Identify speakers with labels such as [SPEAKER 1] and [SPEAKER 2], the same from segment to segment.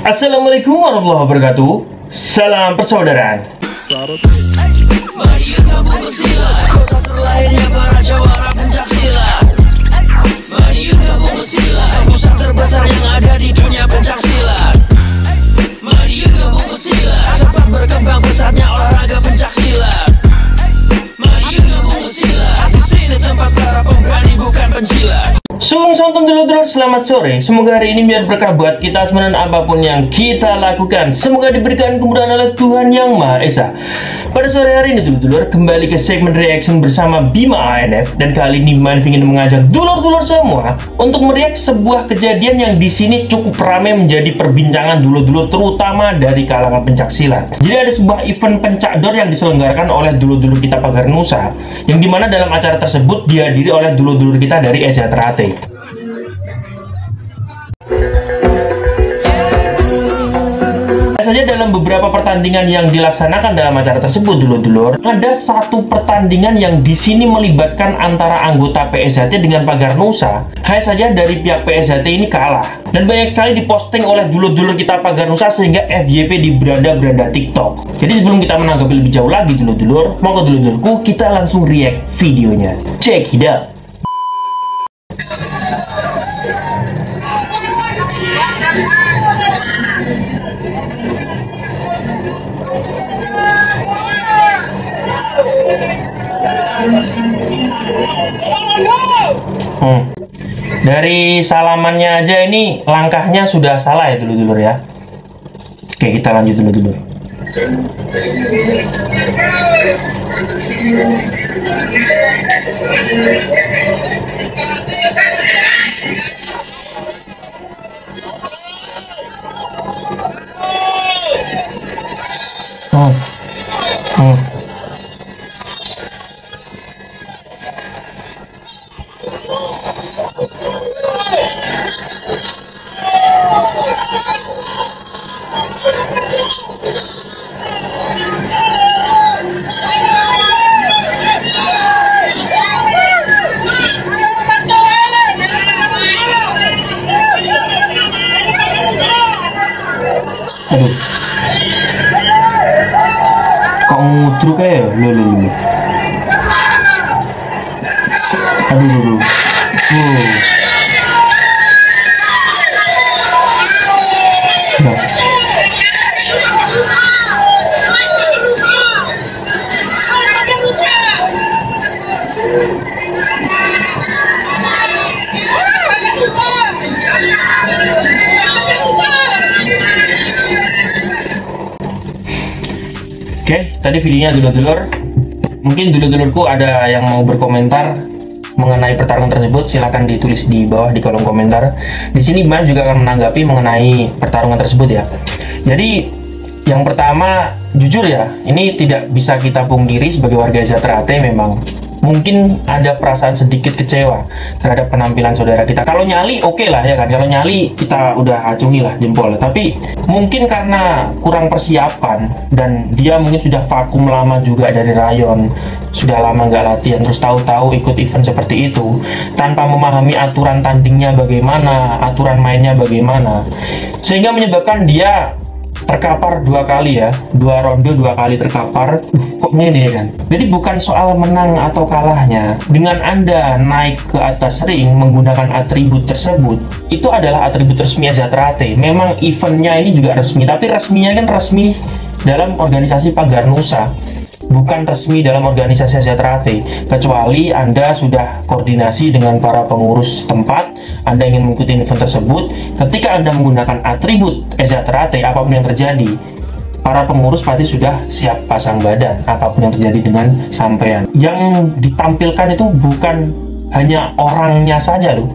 [SPEAKER 1] Assalamualaikum warahmatullahi wabarakatuh. Salam persaudaraan.
[SPEAKER 2] Mari gabung bersilat, kota terlahirnya para jawara pencaksilat. Mari gabung bersilat, pusat terbesar yang ada di dunia pencaksilat. Mari gabung bersilat, cepat berkembang pesatnya olahraga pencaksilat. Mari gabung bersilat, di sini tempat para pemberani bukan penjilat.
[SPEAKER 1] Sung-sung dulur-dulur, selamat sore. Semoga hari ini biar berkah buat kita semua dan apapun yang kita lakukan. Semoga diberikan kemudahan oleh Tuhan Yang Maha Esa. Pada sore hari ini dulur-dulur, kembali ke segmen reaction bersama Bima ANF. Dan kali ini Bima ingin mengajak dulur-dulur semua untuk meriak sebuah kejadian yang di sini cukup ramai menjadi perbincangan dulur-dulur, terutama dari kalangan pencaksilat. Jadi ada sebuah event pencakdor yang diselenggarakan oleh dulur-dulur kita Pagar Nusa, yang dimana dalam acara tersebut dihadiri oleh dulur-dulur kita dari Eza Teratai. Saja dalam beberapa pertandingan yang dilaksanakan dalam acara tersebut dulur-dulur, ada satu pertandingan yang di sini melibatkan antara anggota PSHT dengan Pagar Nusa. Hanya saja dari pihak PSHT ini kalah, dan banyak sekali diposting oleh dulur-dulur kita Pagar Nusa sehingga FYP di beranda-beranda TikTok. Jadi sebelum kita menanggapi lebih jauh lagi dulur-dulur, monggo dulur-dulurku kita langsung react videonya. Check it out. Dari salamannya aja ini langkahnya sudah salah ya dulur-dulur ya. Oke, kita lanjut dulu. Aduh, kok ngudruk ya? Lu. Aduh. Oke, tadi videonya dulur-dulur. Mungkin dulur-dulurku ada yang mau berkomentar mengenai pertarungan tersebut, silahkan ditulis di bawah di kolom komentar. Di sini Bang juga akan menanggapi mengenai pertarungan tersebut ya. Jadi yang pertama, jujur ya, ini tidak bisa kita pungkiri sebagai warga Eza Teratai, memang mungkin ada perasaan sedikit kecewa terhadap penampilan saudara kita. Kalau nyali oke lah ya kan, kalau nyali kita udah acungi lah jempol. Tapi mungkin karena kurang persiapan dan dia mungkin sudah vakum lama juga dari rayon, sudah lama nggak latihan, terus tahu-tahu ikut event seperti itu tanpa memahami aturan tandingnya bagaimana, aturan mainnya bagaimana, sehingga menyebabkan dia terkapar 2 kali ya, 2 ronde 2 kali terkapar. Kok ini kan? Jadi bukan soal menang atau kalahnya. Dengan Anda naik ke atas ring menggunakan atribut tersebut, itu adalah atribut resmi Eza Teratai. Memang eventnya ini juga resmi, tapi resminya kan resmi dalam organisasi Pagar Nusa, bukan resmi dalam organisasi Eza Teratai. Kecuali Anda sudah koordinasi dengan para pengurus tempat, Anda ingin mengikuti event tersebut. Ketika Anda menggunakan atribut Eza Teratai, apapun yang terjadi, para pengurus pasti sudah siap pasang badan apapun yang terjadi dengan sampean. Yang ditampilkan itu bukan hanya orangnya saja loh,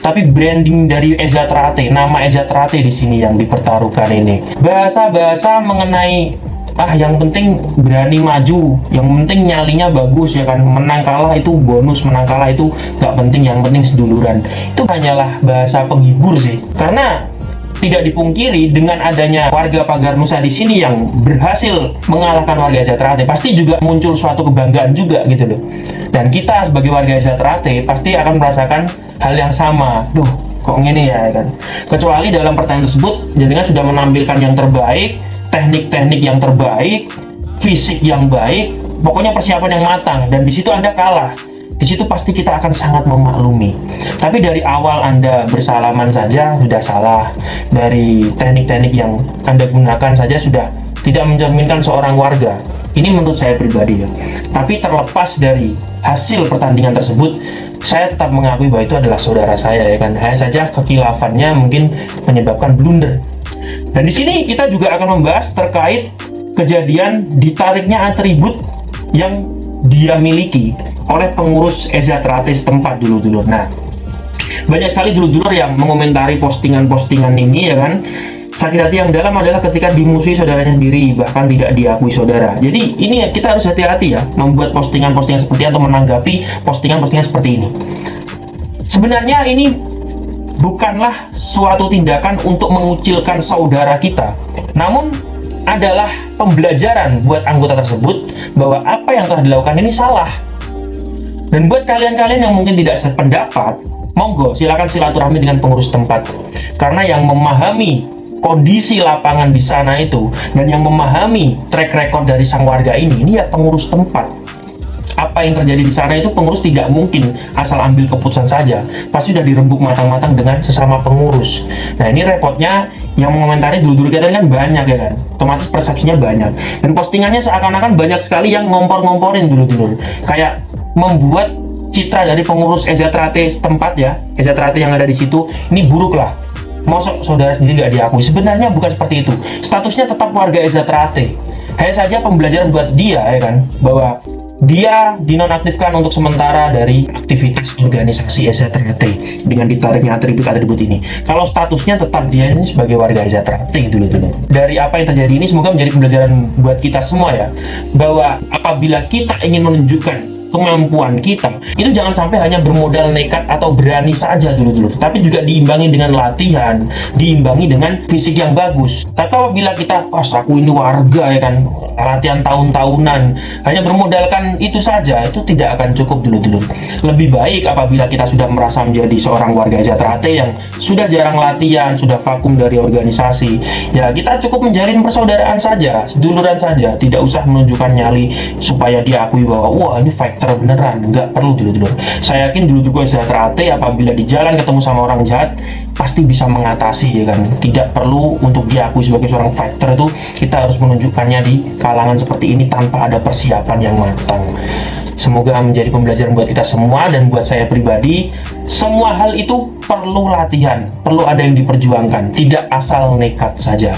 [SPEAKER 1] tapi branding dari Eza Teratai, nama Eza Teratai di sini yang dipertaruhkan ini. Bahasa-bahasa mengenai yang penting berani maju, yang penting nyalinya bagus ya kan, menang kalah itu bonus, menang kalah itu nggak penting, yang penting seduluran. Itu hanyalah bahasa penghibur sih, karena tidak dipungkiri dengan adanya warga Pagar Nusa di sini yang berhasil mengalahkan warga Eza Teratai, pasti juga muncul suatu kebanggaan juga gitu loh. Dan kita sebagai warga Eza Teratai pasti akan merasakan hal yang sama. Duh, kok ngene ya kan. Kecuali dalam pertandingan tersebut jenengan sudah menampilkan yang terbaik, teknik-teknik yang terbaik, fisik yang baik, pokoknya persiapan yang matang, dan di situ Anda kalah. Di situ pasti kita akan sangat memaklumi. Tapi dari awal Anda bersalaman saja sudah salah. Dari teknik-teknik yang Anda gunakan saja sudah tidak mencerminkan seorang warga. Ini menurut saya pribadi ya. Tapi terlepas dari hasil pertandingan tersebut, saya tetap mengakui bahwa itu adalah saudara saya ya kan. Hanya saja kekilafannya mungkin menyebabkan blunder. Dan di sini kita juga akan membahas terkait kejadian ditariknya atribut yang dia miliki oleh pengurus Ezatrate setempat dulur-dulur. Nah, banyak sekali dulur-dulur yang mengomentari postingan-postingan ini ya kan. Sakit hati yang dalam adalah ketika dimusuhi saudaranya sendiri, bahkan tidak diakui saudara. Jadi ini kita harus hati-hati ya, membuat postingan-postingan seperti atau menanggapi postingan-postingan seperti ini. Sebenarnya ini bukanlah suatu tindakan untuk mengucilkan saudara kita, namun adalah pembelajaran buat anggota tersebut bahwa apa yang telah dilakukan ini salah. Dan buat kalian-kalian yang mungkin tidak sependapat, monggo silakan silaturahmi dengan pengurus tempat. Karena yang memahami kondisi lapangan di sana itu dan yang memahami track record dari sang warga ini ya pengurus tempat. Apa yang terjadi di sana itu pengurus tidak mungkin asal ambil keputusan saja. Pasti sudah dirembuk matang-matang dengan sesama pengurus. Nah, ini repotnya yang mengomentari dulu-dulu kita kan banyak ya kan. Otomatis persepsinya banyak. Dan postingannya seakan-akan banyak sekali yang ngompor-ngomporin dulu-dulu. Kayak membuat citra dari pengurus Ezatrate setempat ya, Ezatrate yang ada di situ ini buruk lah. Mosok saudara sendiri nggak diakui. Sebenarnya bukan seperti itu. Statusnya tetap warga Ezatrate. Hanya saja pembelajaran buat dia ya kan, bahwa dia dinonaktifkan untuk sementara dari aktivitas organisasi Ezatrate dengan ditariknya atribut-atribut ini. Kalau statusnya tetap dia ini sebagai warga Ezatrate dulu. Dari apa yang terjadi ini semoga menjadi pembelajaran buat kita semua ya, bahwa apabila kita ingin menunjukkan kemampuan kita, itu jangan sampai hanya bermodal nekat atau berani saja dulu, tapi juga diimbangi dengan latihan, diimbangi dengan fisik yang bagus. Tapi apabila kita, pas aku ini warga ya kan, latihan tahun-tahunan, hanya bermodalkan itu saja, itu tidak akan cukup dulu. Lebih baik apabila kita sudah merasa menjadi seorang warga Ezatrate yang sudah jarang latihan, sudah vakum dari organisasi, ya kita cukup menjalin persaudaraan saja, seduluran saja, tidak usah menunjukkan nyali supaya diakui bahwa wah ini fighter beneran. Nggak perlu dulu. Saya yakin dulu Ezatrate apabila di jalan ketemu sama orang jahat pasti bisa mengatasi ya kan. Tidak perlu untuk diakui sebagai seorang fighter itu kita harus menunjukkannya di kalangan seperti ini tanpa ada persiapan yang matang. Semoga menjadi pembelajaran buat kita semua dan buat saya pribadi. Semua hal itu perlu latihan, perlu ada yang diperjuangkan, tidak asal nekat saja.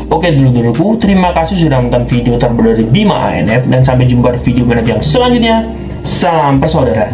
[SPEAKER 1] Oke dulur-dulurku, terima kasih sudah menonton video terbaru dari Bima ANF dan sampai jumpa di video manap yang selanjutnya. Salam persaudara.